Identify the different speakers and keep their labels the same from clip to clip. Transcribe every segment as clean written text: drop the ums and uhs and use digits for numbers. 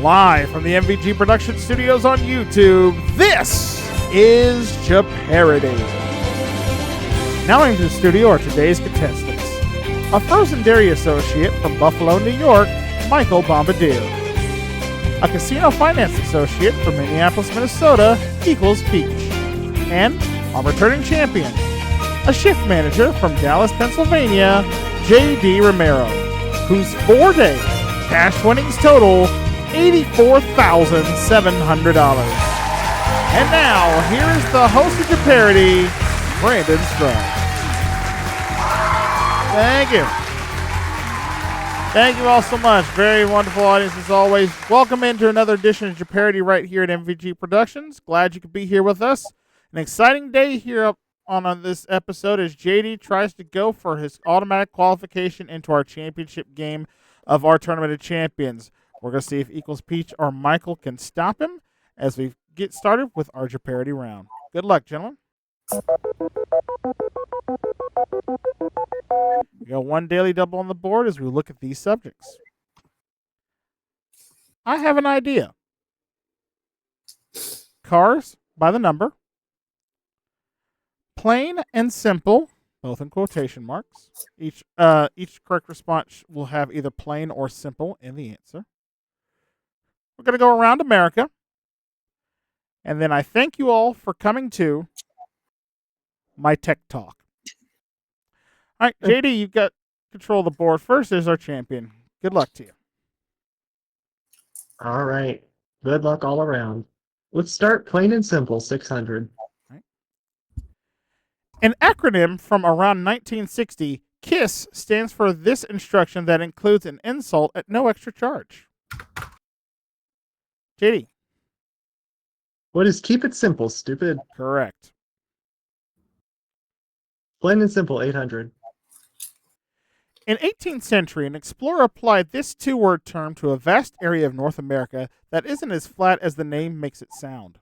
Speaker 1: Live from the MVG Production Studios on YouTube, this is Jeopardy. Now into the studio are today's contestants. A frozen dairy associate from Buffalo, New York, Michael Bombardier. A casino finance associate from Minneapolis, Minnesota, Equals Peach. And a returning champion, a shift manager from Dallas, Pennsylvania, J.D. Romero, whose 4-day cash winnings total $84,700. And now, here's the host of Jeopardy, Brandon Strong. Thank you. Thank you all so much. Very wonderful audience as always. Welcome into another edition of Jeopardy right here at MVG Productions. Glad you could be here with us. An exciting day here on this episode as JD tries to go for his automatic qualification into our championship game of our Tournament of Champions. We're going to see if Equals Peach or Michael can stop him as we get started with our Jeopardy round. Good luck, gentlemen. We got one daily double on the board as we look at these subjects. I have an idea. Cars by the number. Plain and simple, both in quotation marks. Each correct response will have either plain or simple in the answer. We're going to go around America. And then I thank you all for coming to my tech talk. All right, JD, you've got control of the board. First is our champion. Good luck to you.
Speaker 2: All right. Good luck all around. Let's start plain and simple, 600.
Speaker 1: Right. An acronym from around 1960, KISS stands for this instruction that includes an insult at no extra charge. JD.
Speaker 2: What is keep it simple, stupid?
Speaker 1: Correct.
Speaker 2: Plain and simple, 800.
Speaker 1: In 18th century, an explorer applied this two-word term to a vast area of North America that isn't as flat as the name makes it sound.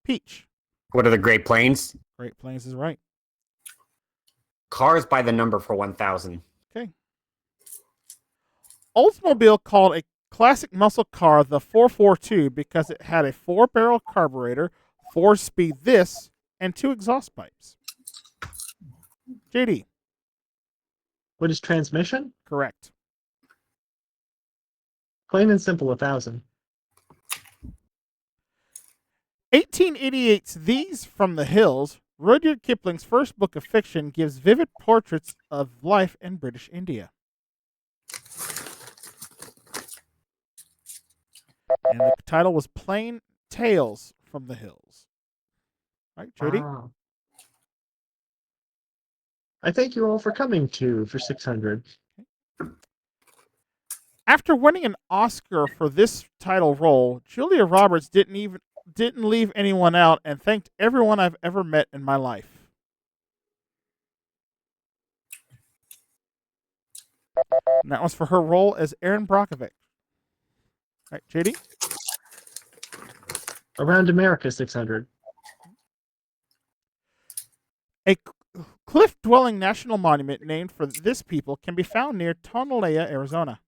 Speaker 1: Peach.
Speaker 3: What are the Great Plains?
Speaker 1: Great Plains is right.
Speaker 3: Cars by the number for 1,000.
Speaker 1: Okay. Oldsmobile called a classic muscle car the 442 because it had a 4-barrel carburetor, 4-speed this, and 2 exhaust pipes. JD.
Speaker 2: What is transmission?
Speaker 1: Correct.
Speaker 2: Plain and simple, 1,000.
Speaker 1: 1888's These from the Hills, Rudyard Kipling's first book of fiction, gives vivid portraits of life in British India. And the title was Plain Tales from the Hills. All right, JD?
Speaker 2: Wow. I thank you all for coming for 600.
Speaker 1: After winning an Oscar for this title role, Julia Roberts didn't leave anyone out and thanked everyone I've ever met in my life. And that was for her role as Erin Brockovich. All right, JD?
Speaker 2: Around America, 600.
Speaker 1: A cliff-dwelling national monument named for this people can be found near Tonelaya, Arizona.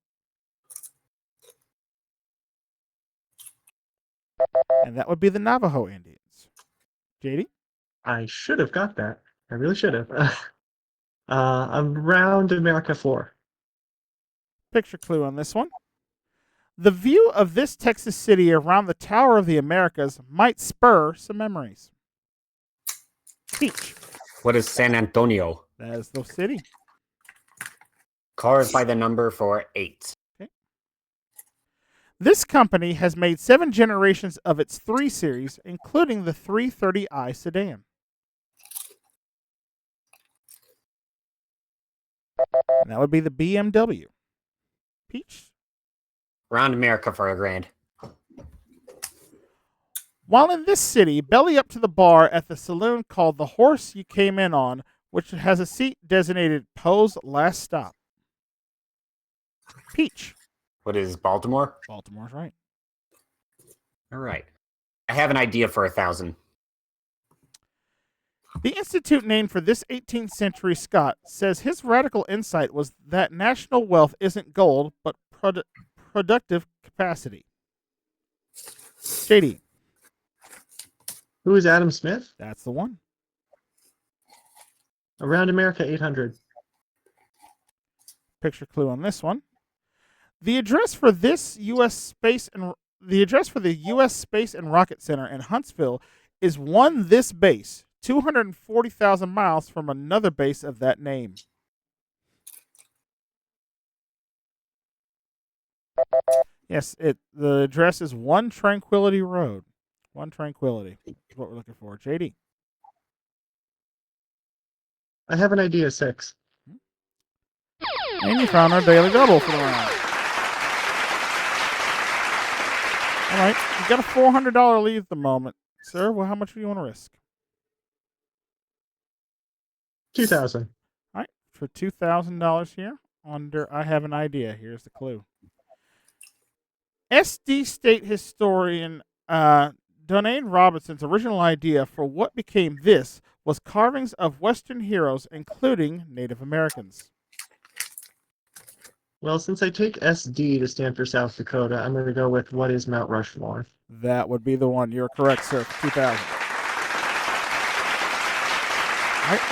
Speaker 1: And that would be the Navajo Indians. JD?
Speaker 2: I should have got that. I really should have. Around America, 4.
Speaker 1: Picture clue on this one. The view of this Texas city around the Tower of the Americas might spur some memories. Peach.
Speaker 3: What is San Antonio?
Speaker 1: That is the city.
Speaker 3: Cars by the number for 8.
Speaker 1: Okay. This company has made 7 generations of its 3 Series, including the 330i sedan. And that would be the BMW. Peach?
Speaker 3: Around America for $1,000.
Speaker 1: While in this city, belly up to the bar at the saloon called The Horse You Came In On, which has a seat designated Poe's Last Stop. Peach.
Speaker 3: What is Baltimore?
Speaker 1: Baltimore's right.
Speaker 3: All right. I have an idea for 1,000.
Speaker 1: The institute named for this 18th century Scot says his radical insight was that national wealth isn't gold, but productive capacity? JD.
Speaker 2: Who is Adam Smith?
Speaker 1: That's the one.
Speaker 2: Around America 800.
Speaker 1: Picture clue on this one. The address for the U.S. Space and Rocket Center in Huntsville is this base, 240,000 miles from another base of that name. Yes, the address is 1 Tranquility Road. 1 Tranquility is what we're looking for. JD.
Speaker 2: I have an idea, 6.
Speaker 1: And you found our daily double for the round. All right, you got a $400 lead at the moment, sir. Well, how much do you want to risk?
Speaker 2: 2,000.
Speaker 1: All right, for $2,000 here. I have an idea. Here's the clue. SD State historian Donane Robinson's original idea for what became this was carvings of Western heroes, including Native Americans.
Speaker 2: Well, since I take SD to stand for South Dakota, I'm going to go with what is Mount Rushmore.
Speaker 1: That would be the one. You're correct, sir. For 2,000.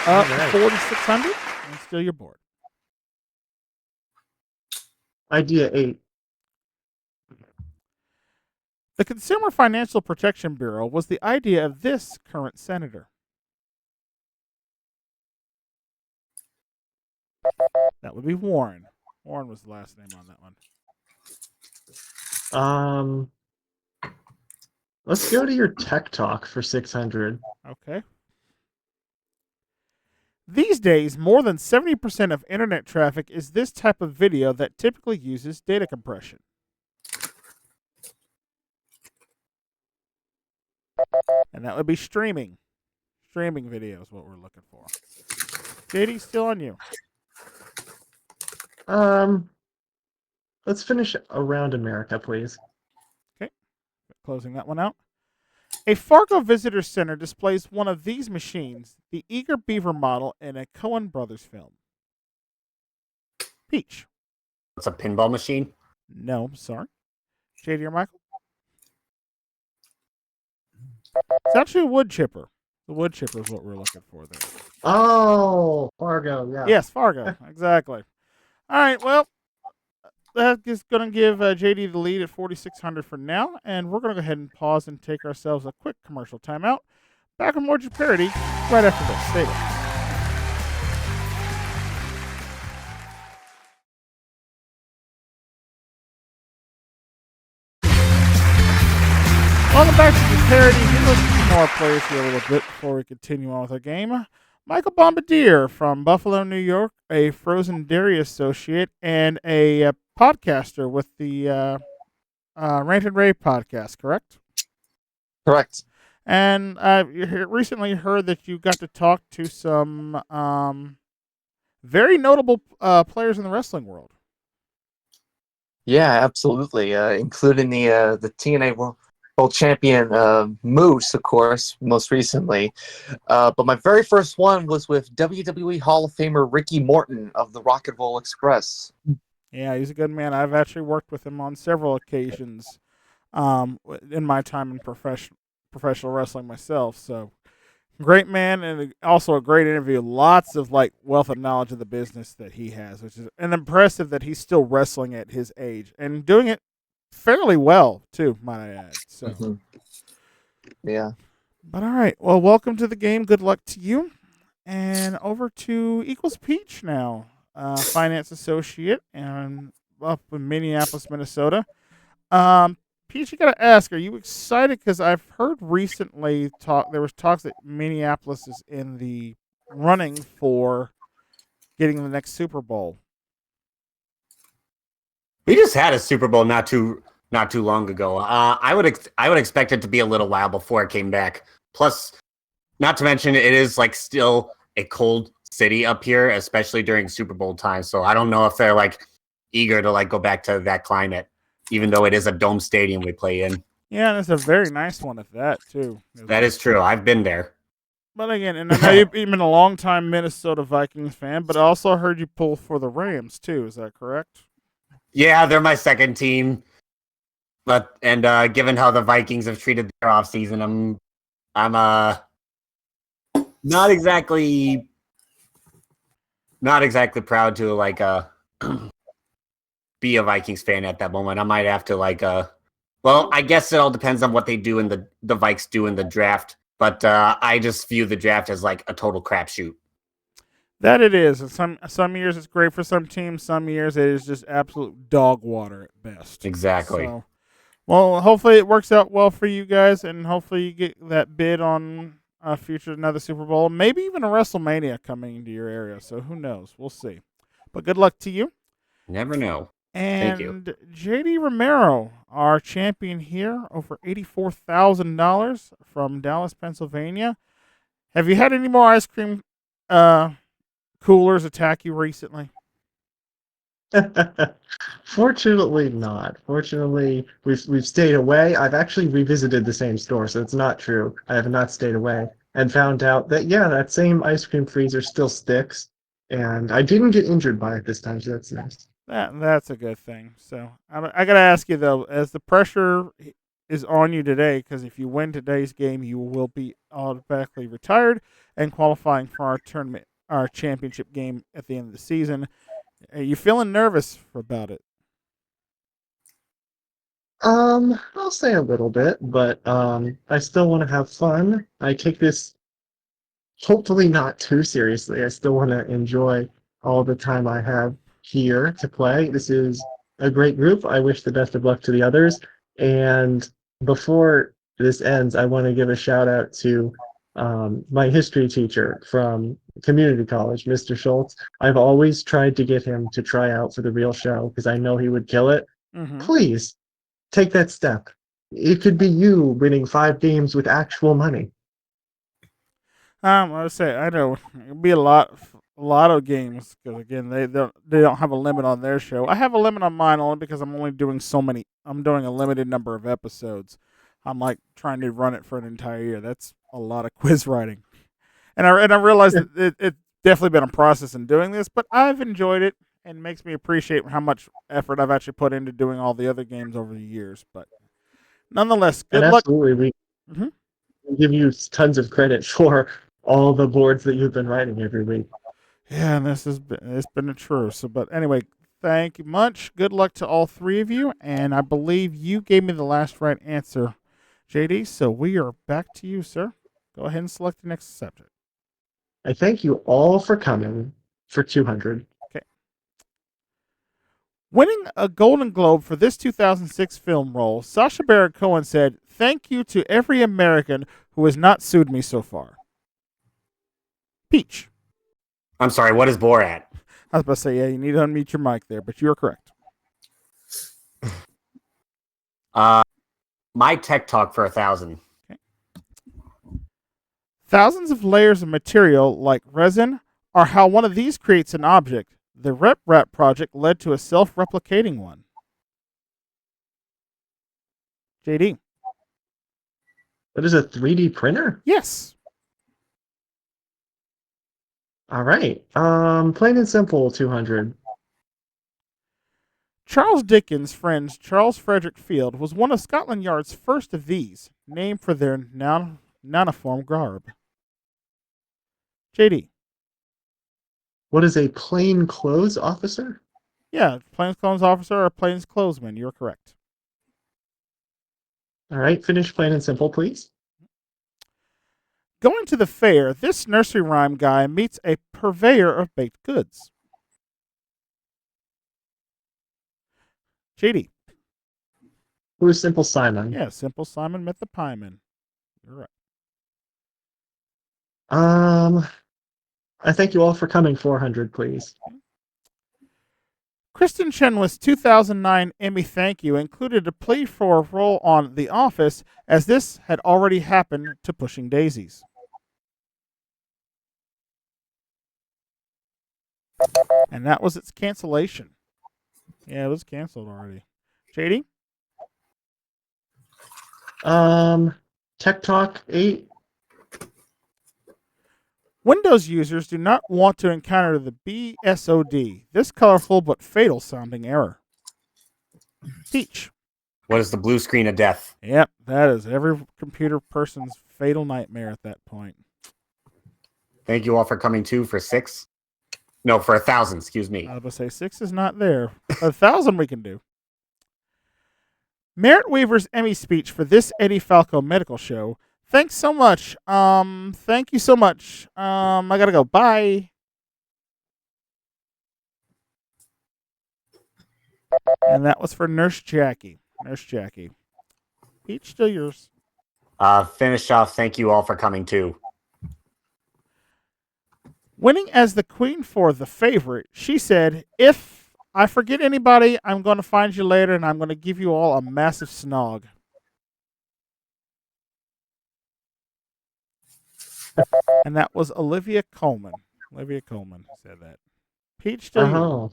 Speaker 1: All right, 4,600, and still your board.
Speaker 2: Idea 8.
Speaker 1: The Consumer Financial Protection Bureau was the idea of this current senator. That would be Warren. Warren was the last name on that one.
Speaker 2: Let's go to your tech talk for 600.
Speaker 1: Okay. These days, more than 70% of internet traffic is this type of video that typically uses data compression. And that would be streaming. Streaming video is what we're looking for. JD, still on you.
Speaker 2: Let's finish around America, please.
Speaker 1: Okay. Closing that one out. A Fargo Visitor Center displays one of these machines, the Eager Beaver model, in a Coen Brothers film. Peach.
Speaker 3: It's a pinball machine?
Speaker 1: No, I'm sorry. JD or Michael? It's actually a wood chipper. The wood chipper is what we're looking for there.
Speaker 2: Oh, Fargo, yeah.
Speaker 1: Yes, Fargo, exactly. All right, well, that is going to give JD the lead at 4,600 for now, and we're going to go ahead and pause and take ourselves a quick commercial timeout. Back with more Jeopardy right after this. Stay there. Welcome back to Jeopardy. Let's get some more players here a little bit before we continue on with our game. Michael Bombardier from Buffalo, New York, a frozen dairy associate, and a podcaster with the Rant and Rave podcast, correct?
Speaker 4: Correct.
Speaker 1: And I recently heard that you got to talk to some very notable players in the wrestling world.
Speaker 4: Yeah, absolutely. Including the TNA World Champion Moose, of course, most recently. But my very first one was with WWE Hall of Famer Ricky Morton of the Rock and Roll Express.
Speaker 1: Yeah, he's a good man. I've actually worked with him on several occasions in my time in professional wrestling myself. So, great man, and also a great interview. Lots of wealth of knowledge of the business that he has, which is impressive that he's still wrestling at his age and doing it fairly well too, might I add. So,
Speaker 4: Yeah.
Speaker 1: But all right, well, welcome to the game. Good luck to you, and over to Equals Peach now, finance associate, and up in Minneapolis, Minnesota. Peach, you gotta ask, are you excited? Because I've heard recently there was talks that Minneapolis is in the running for getting the next Super Bowl.
Speaker 3: We just had a Super Bowl not too long ago. I would expect it to be a little while before it came back. Plus, not to mention, it is still a cold city up here, especially during Super Bowl time. So I don't know if they're eager to go back to that climate, even though it is a dome stadium we play in.
Speaker 1: Yeah, and it's a very nice one at that too.
Speaker 3: That is true. I've been there.
Speaker 1: But again, and I know you've been a long-time Minnesota Vikings fan, but I also heard you pull for the Rams too. Is that correct?
Speaker 3: Yeah, they're my second team. But given how the Vikings have treated their offseason, I'm not exactly proud to be a Vikings fan at that moment. I might have to well, I guess it all depends on what they do in the Vikes do in the draft. But I just view the draft as like a total crapshoot.
Speaker 1: That it is. And some years it's great for some teams. Some years it is just absolute dog water at best.
Speaker 3: Exactly.
Speaker 1: So, well, hopefully it works out well for you guys, and hopefully you get that bid on a future another Super Bowl, maybe even a WrestleMania coming into your area. So who knows? We'll see. But good luck to you.
Speaker 3: Never know. Thank you.
Speaker 1: And JD Romero, our champion here, over $84,000 from Dallas, Pennsylvania. Have you had any more ice cream coolers attack you recently?
Speaker 2: Fortunately not. Fortunately, we've stayed away. I've actually revisited the same store, so it's not true. I have not stayed away and found out that yeah, that same ice cream freezer still sticks, and I didn't get injured by it this time, so that's nice.
Speaker 1: That's a good thing. So I got to ask you though, as the pressure is on you today, because if you win today's game, you will be automatically retired and qualifying for our tournament, our championship game at the end of the season. Are you feeling nervous about it?
Speaker 2: I'll say a little bit, but I still want to have fun. I take this hopefully not too seriously. I still want to enjoy all the time I have here to play. This is a great group. I wish the best of luck to the others. And before this ends, I want to give a shout out to my history teacher from community college, Mr. Schultz. I've always tried to get him to try out for the real show because I know he would kill it.
Speaker 1: Mm-hmm.
Speaker 2: Please take that step. It could be you winning 5 games with actual money.
Speaker 1: I would say I know it'll be a lot of games because again they don't have a limit on their show. I have a limit on mine only because I'm only doing so many. I'm doing a limited number of episodes. I'm like trying to run it for an entire year. That's a lot of quiz writing, and I realized that it's definitely been a process in doing this, but I've enjoyed it and makes me appreciate how much effort I've actually put into doing all the other games over the years. But nonetheless,
Speaker 2: And
Speaker 1: good luck.
Speaker 2: absolutely,
Speaker 1: Mhm.
Speaker 2: we give you tons of credit for all the boards that you've been writing every week.
Speaker 1: Yeah, and it's been a true. So, but anyway, thank you much. Good luck to all three of you, and I believe you gave me the last right answer, JD. So we are back to you, sir. Go ahead and select the next subject.
Speaker 2: I thank you all for coming for 200.
Speaker 1: Okay. Winning a Golden Globe for this 2006 film role, Sacha Baron Cohen said, "Thank you to every American who has not sued me so far." Peach.
Speaker 3: I'm sorry, what is Borat?
Speaker 1: I was about to say, yeah, you need to unmute your mic there, but you are correct.
Speaker 3: My tech talk for 1,000.
Speaker 1: Okay. Thousands of layers of material, like resin, are how one of these creates an object. The RepRap project led to a self-replicating one. JD.
Speaker 2: What is a 3D printer?
Speaker 1: Yes.
Speaker 2: All right. Plain and simple 200.
Speaker 1: Charles Dickens' friend Charles Frederick Field was one of Scotland Yard's first of these, named for their noniform garb. JD.
Speaker 2: What is a plain clothes officer?
Speaker 1: Yeah, plainclothes officer or plainclothesman. You're correct.
Speaker 2: All right. Finish plain and simple, please.
Speaker 1: Going to the fair, this nursery rhyme guy meets a purveyor of baked goods. JD.
Speaker 2: Who is Simple Simon?
Speaker 1: Yeah, Simple Simon met the pieman. You're right.
Speaker 2: I thank you all for coming. 400, please.
Speaker 1: Kristen Chenoweth's 2009 Emmy thank you included a plea for a role on The Office, as this had already happened to Pushing Daisies. And that was its cancellation. Yeah, it was canceled already. JD?
Speaker 2: Tech Talk 8.
Speaker 1: Windows users do not want to encounter the BSOD, this colorful but fatal sounding error. Peach.
Speaker 3: What is the blue screen of death?
Speaker 1: Yep, that is every computer person's fatal nightmare at that point.
Speaker 3: Thank you all for coming too for 6. No, for 1,000, excuse me.
Speaker 1: I was going to say 6 is not there. 1,000 we can do. Merritt Weaver's Emmy speech for this Eddie Falco medical show. Thanks so much. Thank you so much. I gotta go. Bye. And that was for Nurse Jackie. Nurse Jackie. Peach, still yours.
Speaker 3: Finish off. Thank you all for coming too.
Speaker 1: Winning as the queen for The Favorite, she said, "If I forget anybody, I'm going to find you later and I'm going to give you all a massive snog." And that was Olivia Colman. Olivia Colman said that. Peach, still yours.
Speaker 2: Oh,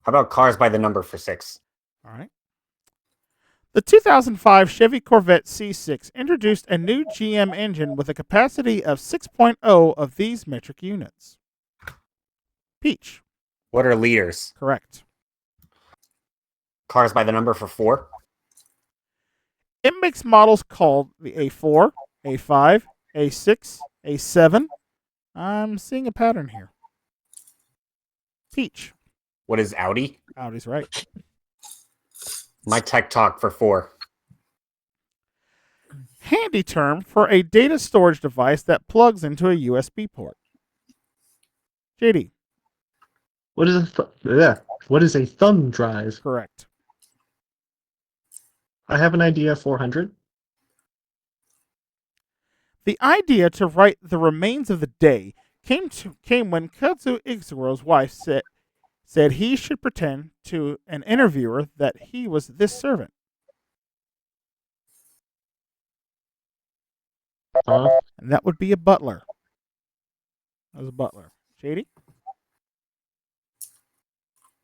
Speaker 3: How about cars by the number for 6?
Speaker 1: All right. The 2005 Chevy Corvette C6 introduced a new GM engine with a capacity of 6.0 of these metric units. Peach.
Speaker 3: What are liters?
Speaker 1: Correct.
Speaker 3: Cars by the number for 4?
Speaker 1: It makes models called the A4, A5, A6, A7. I'm seeing a pattern here. Peach.
Speaker 3: What is Audi?
Speaker 1: Audi's right.
Speaker 3: My tech talk for 4.
Speaker 1: Handy term for a data storage device that plugs into a USB port. JD.
Speaker 2: what is a thumb drive?
Speaker 1: Correct.
Speaker 2: I have an idea. 400.
Speaker 1: The idea to write the remains of the day came when Kazuo Igzuro's wife said he should pretend to an interviewer that he was this servant. And that would be a butler. That was a butler. JD?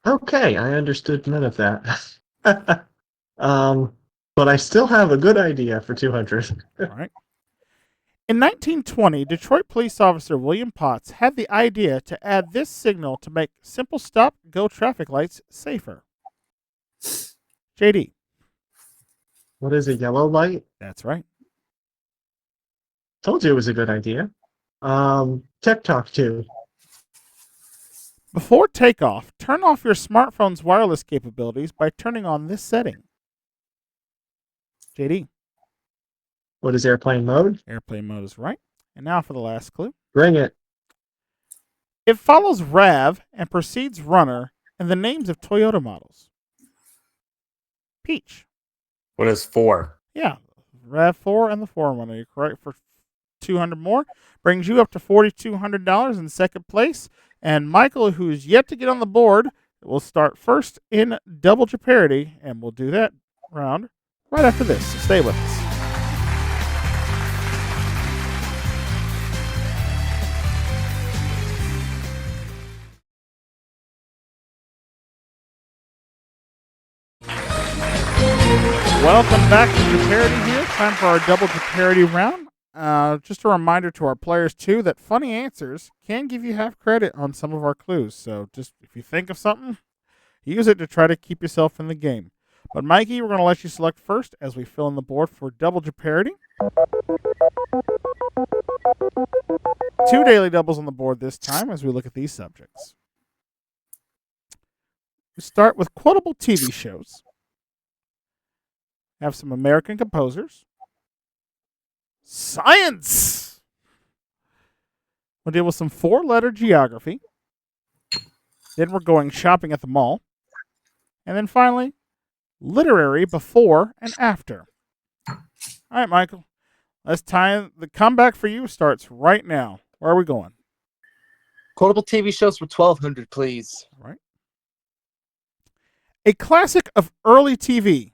Speaker 2: Okay, I understood none of that. But I still have a good idea for 200.
Speaker 1: All right. In 1920, Detroit police officer William Potts had the idea to add this signal to make simple stop-go traffic lights safer. JD.
Speaker 2: What is a yellow light?
Speaker 1: That's right.
Speaker 2: Told you it was a good idea. Tech Talk 2.
Speaker 1: Before takeoff, turn off your smartphone's wireless capabilities by turning on this setting. JD.
Speaker 2: What is airplane mode?
Speaker 1: Airplane mode is right. And now for the last clue.
Speaker 2: Bring it.
Speaker 1: It follows RAV and precedes runner and the names of Toyota models. Peach.
Speaker 3: What is 4?
Speaker 1: Yeah, RAV4 and the 4Runner. You're correct for 200 more. Brings you up to $4,200 in second place. And Michael, who's yet to get on the board, will start first in Double Jeopardy, and we'll do that round right after this. So stay with us. Welcome back to Jeopardy here. Time for our Double Jeopardy round. Just a reminder to our players, too, that funny answers can give you half credit on some of our clues. So just if you think of something, use it to try to keep yourself in the game. But Mikey, we're going to let you select first as we fill in the board for Double Jeopardy. 2 daily doubles on the board this time as we look at these subjects. We start with quotable TV shows. Have some American composers. Science! We'll deal with some 4-letter geography. Then we're going shopping at the mall. And then finally, literary before and after. All right, Michael. Let's time. The comeback for you starts right now. Where are we going?
Speaker 4: Quotable TV shows for 1,200, please.
Speaker 1: All right. A classic of early TV.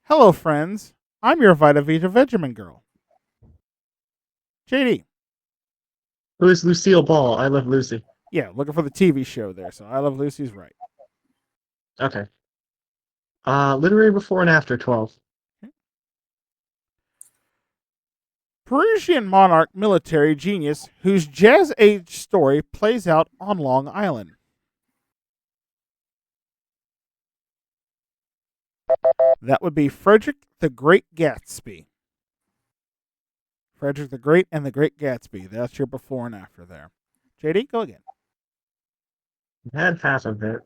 Speaker 1: Hello, friends. I'm your Vita Vita Vegemin girl. JD.
Speaker 2: Who is Lucille Ball? I Love Lucy.
Speaker 1: Yeah, looking for the TV show there. So I Love Lucy's right.
Speaker 2: Okay. Literary before and after 12.
Speaker 1: Parisian monarch military genius whose jazz age story plays out on Long Island. That would be Frederick the Great Gatsby. Frederick the Great and the Great Gatsby. That's your before and after there. JD, go again.
Speaker 2: I had half of it.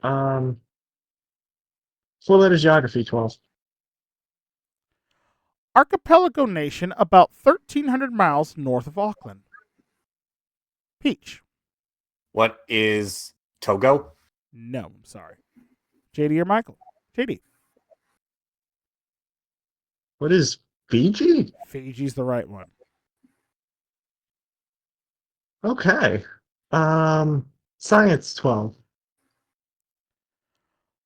Speaker 2: Four-letter geography, 12.
Speaker 1: Archipelago nation about 1,300 miles north of Auckland. Peach.
Speaker 3: What is Togo?
Speaker 1: No, I'm sorry. JD or Michael? JD.
Speaker 2: What is Fiji?
Speaker 1: Fiji's the right one.
Speaker 2: Okay. Science, 12.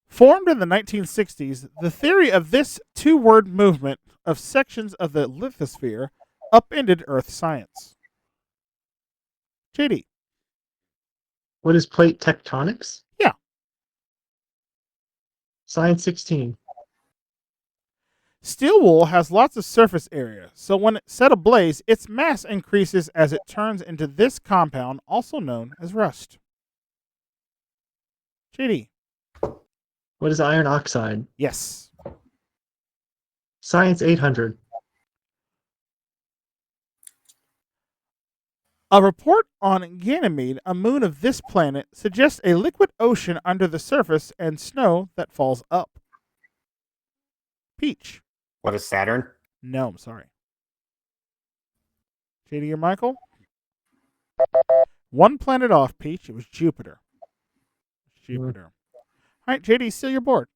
Speaker 1: Formed in the 1960s, the theory of this two-word movement of sections of the lithosphere upended Earth science. JD.
Speaker 2: What is plate tectonics?
Speaker 1: Yeah.
Speaker 2: Science, 16.
Speaker 1: Steel wool has lots of surface area, so when it's set ablaze, its mass increases as it turns into this compound, also known as rust. JD.
Speaker 2: What is iron oxide?
Speaker 1: Yes.
Speaker 2: Science, 800.
Speaker 1: A report on Ganymede, a moon of this planet, suggests a liquid ocean under the surface and snow that falls up. Peach.
Speaker 3: What is Saturn?
Speaker 1: No, I'm sorry. JD or Michael? One planet off, Peach. It was Jupiter. Jupiter. All right, JD, seal your board.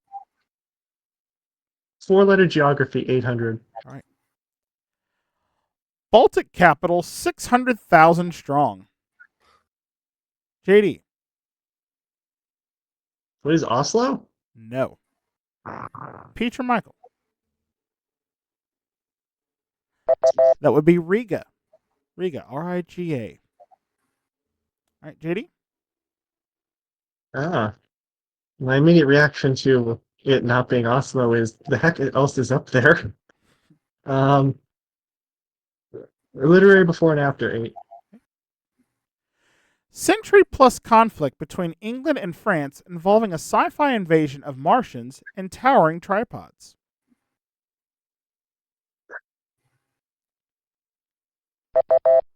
Speaker 2: Four-letter geography, 800.
Speaker 1: All right. Baltic capital, 600,000 strong. JD?
Speaker 2: What is Oslo?
Speaker 1: No. Peach or Michael? That would be Riga. Riga, R-I-G-A. All right, JD?
Speaker 2: My immediate reaction to it not being Oslo is the heck else is up there? Literary before and after, 8.
Speaker 1: Century plus conflict between England and France involving a sci-fi invasion of Martians and towering tripods.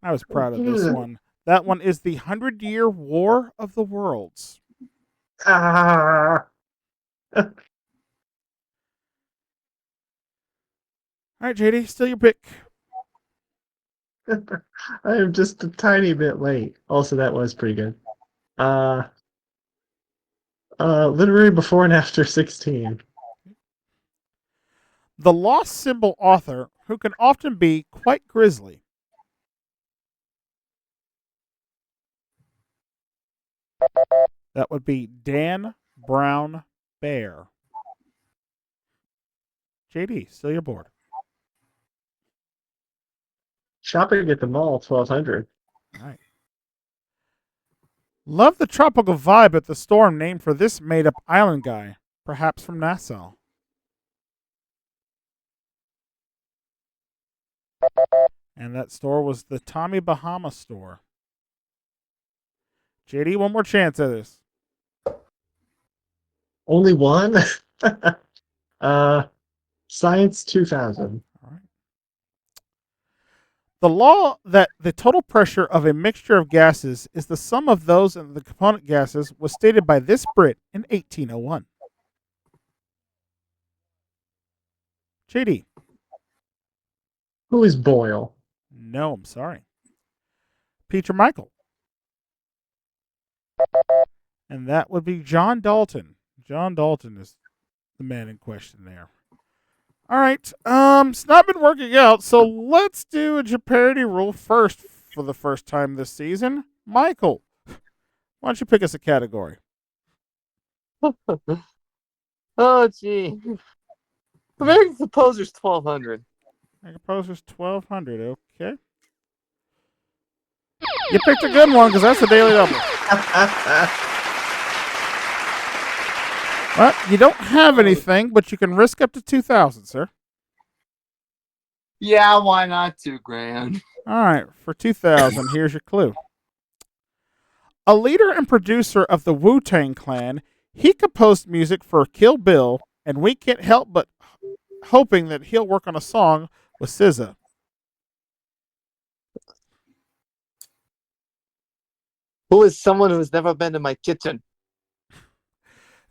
Speaker 1: I was proud of this one. That one is the 100-Year War of the Worlds.
Speaker 2: Ah!
Speaker 1: All right, JD, still your pick.
Speaker 2: I am just a tiny bit late. Also, that was pretty good. Literary before and after, 16.
Speaker 1: The lost symbol author who can often be quite grisly. That would be Dan Brown Bear. JD, still your board.
Speaker 2: Shopping at the mall, 1200.
Speaker 1: All right. Love the tropical vibe at the storm named for this made-up island guy, perhaps from Nassau. And that store was the Tommy Bahama store. JD, one more chance at this.
Speaker 2: Only one? Science, 2000.
Speaker 1: All right. The law that the total pressure of a mixture of gases is the sum of those in the component gases was stated by this Brit in 1801. JD.
Speaker 2: Who is Boyle?
Speaker 1: No, I'm sorry. Peach or Michael? And that would be John Dalton. John Dalton is the man in question there. All right. It's not been working out, so let's do a Jeopardy rule first for the first time this season. Michael, why don't you pick us a category?
Speaker 4: Oh, gee. American Composer's 1200.
Speaker 1: Composer's 1200. Okay. You picked a good one because that's a daily double. Well, you don't have anything, but you can risk up to 2,000, sir.
Speaker 4: Yeah, why not $2,000?
Speaker 1: All right, for 2,000, here's your clue. A leader and producer of the Wu-Tang Clan, he composed music for Kill Bill and We Can't Help But hoping that he'll work on a song with SZA.
Speaker 4: Who is someone who's never been in my kitchen?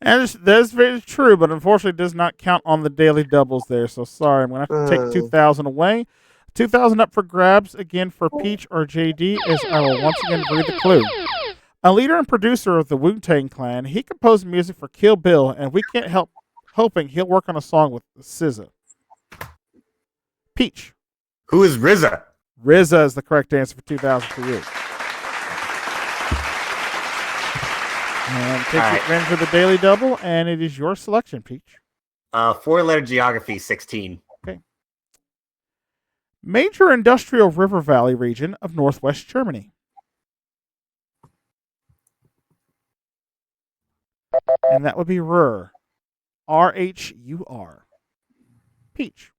Speaker 1: And that's very true, but unfortunately does not count on the daily doubles there. So sorry, I'm going to have to take 2,000 away. 2,000 up for grabs again for Peach or JD, as I will once again read the clue. A leader and producer of the Wu-Tang Clan, he composed music for Kill Bill, and we can't help hoping he'll work on a song with SZA. Peach.
Speaker 3: Who is RZA?
Speaker 1: RZA is the correct answer for 2,000 for you. And take advantage of the daily double, and it is your selection, Peach.
Speaker 3: 4-letter geography, 16.
Speaker 1: Okay. Major industrial river valley region of northwest Germany. And that would be Ruhr. R-H-U-R. Peach.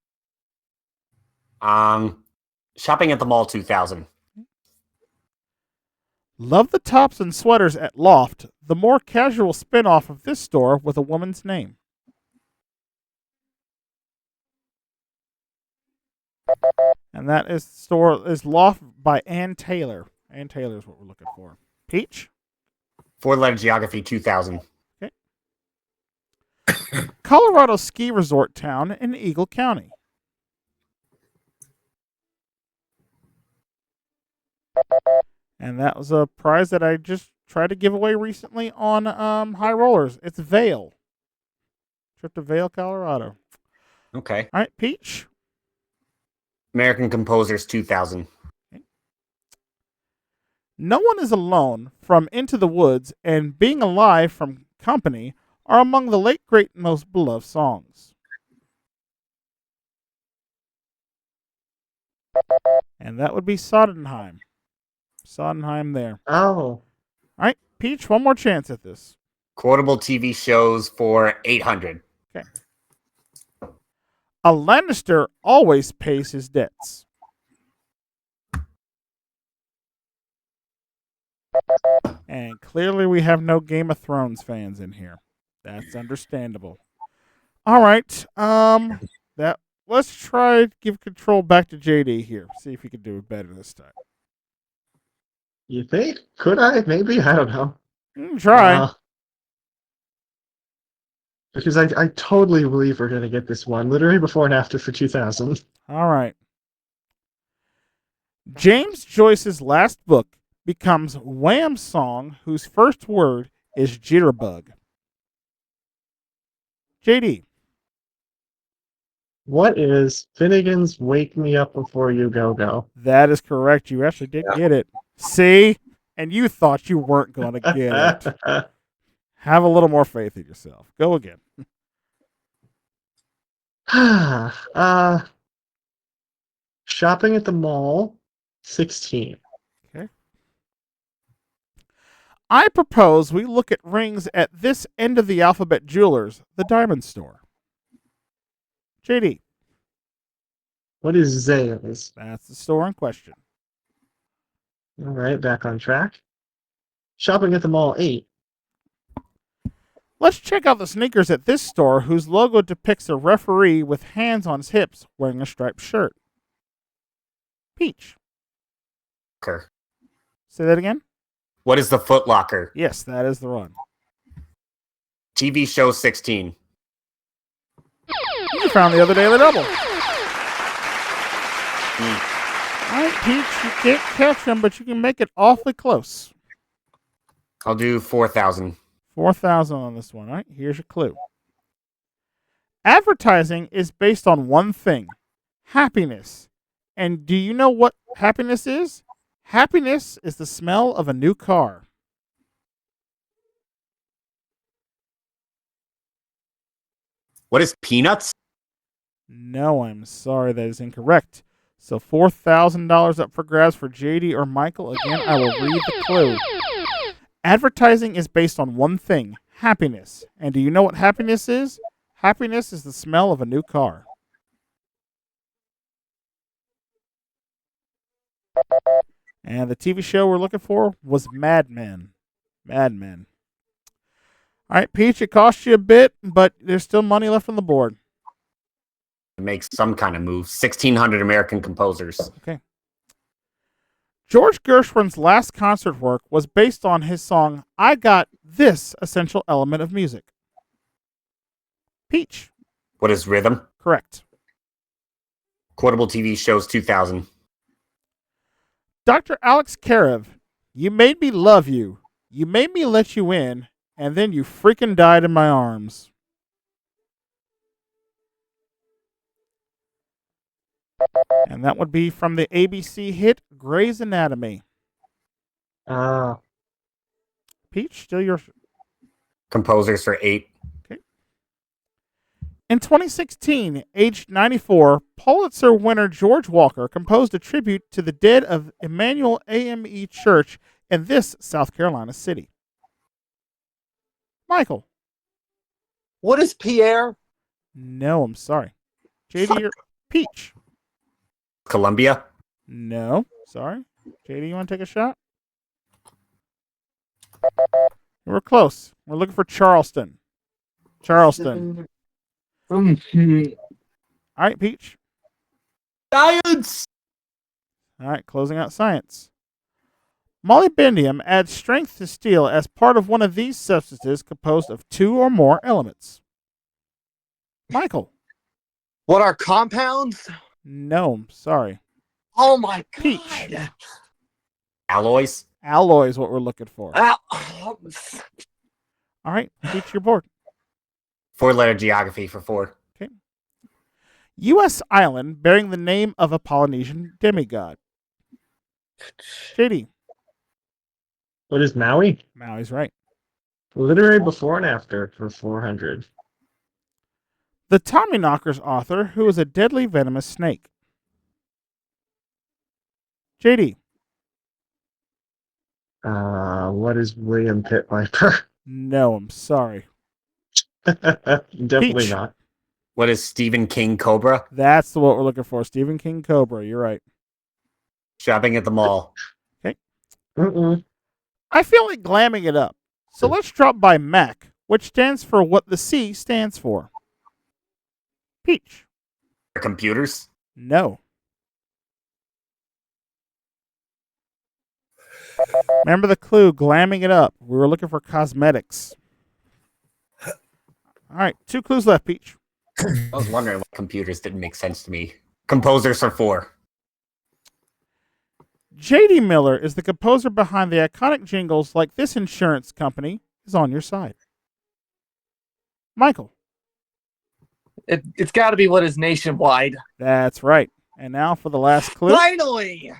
Speaker 3: Shopping at the mall, 2,000.
Speaker 1: Love the tops and sweaters at Loft, the more casual spin-off of this store with a woman's name. And that is Loft by Ann Taylor. Ann Taylor is what we're looking for. Peach?
Speaker 3: 4-letter geography, 2,000.
Speaker 1: Okay. Colorado ski resort town in Eagle County. And that was a prize that I just tried to give away recently on High Rollers. It's Vail. Trip to Vail, Colorado.
Speaker 3: Okay.
Speaker 1: All right, Peach.
Speaker 3: American composers, 2,000.
Speaker 1: Okay. No One Is Alone from Into the Woods and Being Alive from Company are among the late great most beloved songs. And that would be Sodenheim. Sodenheim there.
Speaker 2: Oh.
Speaker 1: All right, Peach, one more chance at this.
Speaker 3: Quotable TV shows for 800.
Speaker 1: Okay. A Lannister always pays his debts. And clearly we have no Game of Thrones fans in here. That's understandable. All right. Let's try to give control back to JD here. See if he can do it better this time.
Speaker 2: You think? Could I? Maybe? I don't know.
Speaker 1: Try.
Speaker 2: Because I totally believe we're going to get this one. Literally before and after for 2,000.
Speaker 1: All right. James Joyce's last book becomes Wham's song whose first word is jitterbug. JD.
Speaker 2: What is Finnegan's Wake Me Up Before You Go Go?
Speaker 1: That is correct. You actually did get it. See? And you thought you weren't going to get it. Have a little more faith in yourself. Go again.
Speaker 2: Shopping at the mall, 16.
Speaker 1: Okay. I propose we look at rings at this end of the alphabet jewelers, the diamond store. JD.
Speaker 2: What is Zales?
Speaker 1: That's the store in question.
Speaker 2: All right, back on track. Shopping at the mall, 8.
Speaker 1: Let's check out the sneakers at this store whose logo depicts a referee with hands on his hips wearing a striped shirt. Peach.
Speaker 3: Locker.
Speaker 1: Say that again?
Speaker 3: What is the Foot Locker?
Speaker 1: Yes, that is the one.
Speaker 3: TV show, 16.
Speaker 1: You found the other daily double.
Speaker 3: Mm.
Speaker 1: All right, Peach, you can't catch them, but you can make it awfully close.
Speaker 3: I'll do 4,000.
Speaker 1: 4,000 on this one. All right, here's your clue. Advertising is based on one thing, happiness. And do you know what happiness is? Happiness is the smell of a new car.
Speaker 3: What is Peanuts?
Speaker 1: No, I'm sorry, that is incorrect. So $4,000 up for grabs for JD or Michael. Again, I will read the clue. Advertising is based on one thing, happiness. And do you know what happiness is? Happiness is the smell of a new car. And the TV show we're looking for was Mad Men. Mad Men. All right, Peach, it cost you a bit, but there's still money left on the board.
Speaker 3: make some kind of move. 1,600 American composers.
Speaker 1: Okay. George Gershwin's last concert work was based on his song, I Got This Essential Element of Music. Peach.
Speaker 3: What is rhythm?
Speaker 1: Correct.
Speaker 3: Quotable TV shows 2000.
Speaker 1: Dr. Alex Karev, you made me love you. You made me let you in, and then you freaking died in my arms. And that would be from the ABC hit Grey's Anatomy. Peach, still your...
Speaker 3: Composers for 8.
Speaker 1: Okay. In 2016, aged 94, Pulitzer winner George Walker composed a tribute to the dead of Emmanuel AME Church in this South Carolina city. Michael.
Speaker 4: What is Pierre?
Speaker 1: No, I'm sorry. JD or Peach.
Speaker 3: Columbia.
Speaker 1: No, sorry. JD, you want to take a shot? We're close. We're looking for Charleston. Charleston. All right, Peach.
Speaker 3: Science.
Speaker 1: All right, closing out science. Molybdenum adds strength to steel as part of one of these substances composed of 2 or more elements. Michael.
Speaker 4: What are compounds?
Speaker 1: No, I'm sorry.
Speaker 4: Oh my god.
Speaker 1: Peach.
Speaker 3: Alloys.
Speaker 1: Alloy is what we're looking for.
Speaker 4: Ow.
Speaker 1: All right, Peach, your board.
Speaker 3: 4-letter geography for 4.
Speaker 1: Okay. U.S. island bearing the name of a Polynesian demigod. JD.
Speaker 2: What is Maui?
Speaker 1: Maui's right.
Speaker 2: Literary before and after for 400.
Speaker 1: The Tommyknockers author who is a deadly venomous snake. JD.
Speaker 2: What is William Pitt Viper?
Speaker 1: No, I'm sorry.
Speaker 2: Definitely
Speaker 1: Peach.
Speaker 2: not.
Speaker 3: What is Stephen King Cobra?
Speaker 1: That's what we're looking for. Stephen King Cobra. You're right.
Speaker 3: Shopping at the mall.
Speaker 2: Mm-mm.
Speaker 1: I feel like glamming it up. So let's drop by MAC, which stands for what the C stands for. Peach.
Speaker 3: Computers.
Speaker 1: No. Remember the clue, glamming it up. We were looking for cosmetics. All right, 2 clues left, Peach.
Speaker 3: I was wondering why computers didn't make sense to me. Composers for 4.
Speaker 1: J.D. Miller is the composer behind the iconic jingles like This Insurance Company is on Your Side. Michael.
Speaker 4: It's got to be what is nationwide.
Speaker 1: That's right. And now for the last clue.
Speaker 4: Finally!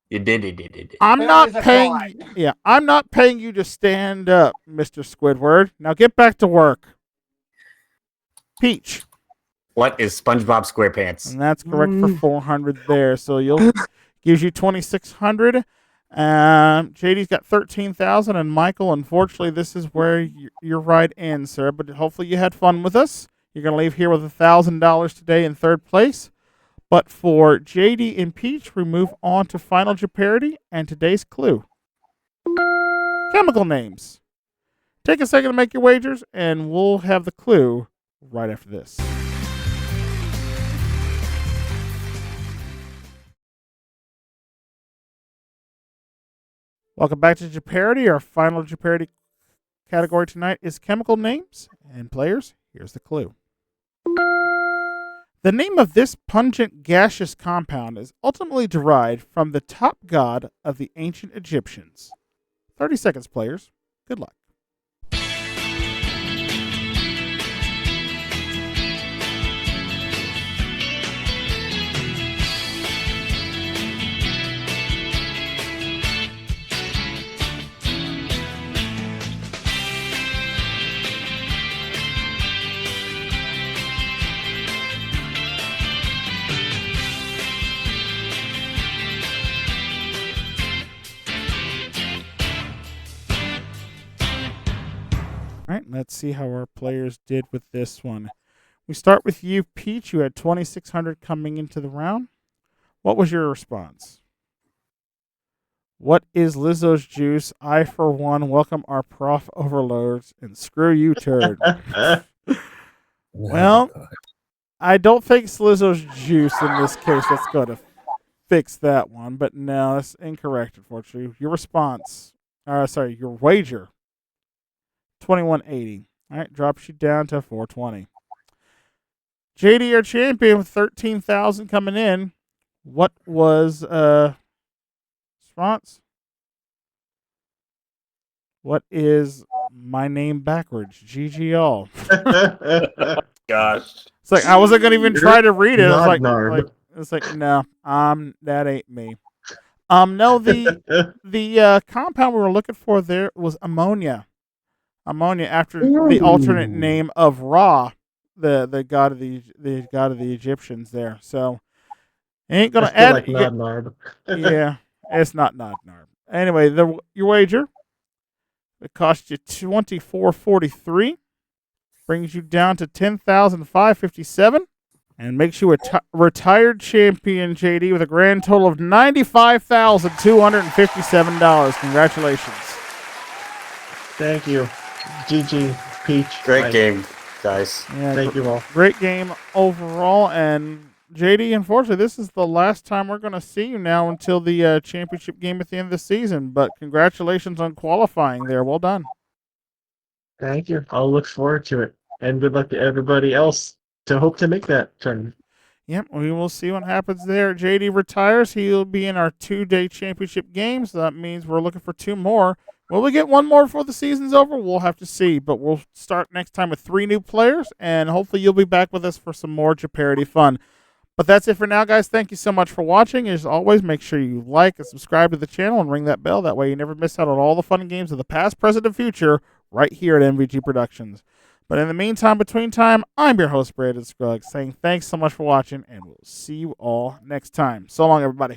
Speaker 3: You did.
Speaker 1: I'm
Speaker 4: There
Speaker 1: not
Speaker 4: is a
Speaker 1: paying.
Speaker 4: God.
Speaker 1: Yeah, I'm not paying you to stand up, Mr. Squidward. Now get back to work. Peach,
Speaker 3: What is SpongeBob SquarePants?
Speaker 1: and that's correct for 400 there. So you'll gives you 2,600. JD's got 13,000, and Michael, unfortunately, this is where your ride ends, sir. But hopefully you had fun with us. You're gonna leave here with $1,000 today in 3rd place. But for JD and Peach, we move on to Final Jeopardy and today's clue. Chemical names. Take a second to make your wagers, and we'll have the clue right after this. Welcome back to Jeopardy. Our final Jeopardy category tonight is chemical names. And players, here's the clue. The name of this pungent gaseous compound is ultimately derived from the top god of the ancient Egyptians. 30 seconds, players. Good luck. All right, let's see how our players did with this one. We start with you, Peach. You had 2,600 coming into the round. What was your response? What is Lizzo's juice? I, for one, welcome our prof overlords and screw you, turd. Well, I don't think Slizzo's juice in this case that's going to fix that one, but no, that's incorrect, unfortunately. Your response, your wager, 2180. All right, drops you down to 420. JD, our champion, with 13,000 coming in. What was response? What is my name backwards? GG
Speaker 3: Gosh.
Speaker 1: It's like I wasn't gonna even try to read it. I was like,
Speaker 2: Nodnarb.
Speaker 1: it's like no, that ain't me. No, the compound we were looking for there was ammonia. Ammonia after the alternate name of Ra, the god of the god of the Egyptians there. So ain't gonna
Speaker 2: I feel
Speaker 1: add.
Speaker 2: like Nodnarb.
Speaker 1: Yeah, it's not Nodnarb. Anyway, your wager, it cost you 24.43, brings you down to 10,557, and makes you a retired champion, JD, with a grand total of $95,257. Congratulations.
Speaker 2: Thank you. GG, Peach.
Speaker 3: Great game, guys.
Speaker 1: Yeah,
Speaker 2: Thank you all.
Speaker 1: great game overall, and JD, unfortunately, this is the last time we're going to see you now until the championship game at the end of the season. But congratulations on qualifying there. Well done.
Speaker 2: Thank you. I'll look forward to it. And good luck to everybody else to hope to make that tournament.
Speaker 1: Yep, we will see what happens there. JD retires. He'll be in our 2-day championship games. So that means we're looking for 2 more. Will we get 1 more before the season's over? We'll have to see. But we'll start next time with 3 new players, and hopefully you'll be back with us for some more Jeopardy fun. But that's it for now, guys. Thank you so much for watching. As always, make sure you like and subscribe to the channel and ring that bell. That way you never miss out on all the fun games of the past, present, and future right here at MVG Productions. But in the meantime, between time, I'm your host, Brandon Scruggs, saying thanks so much for watching, and we'll see you all next time. So long, everybody.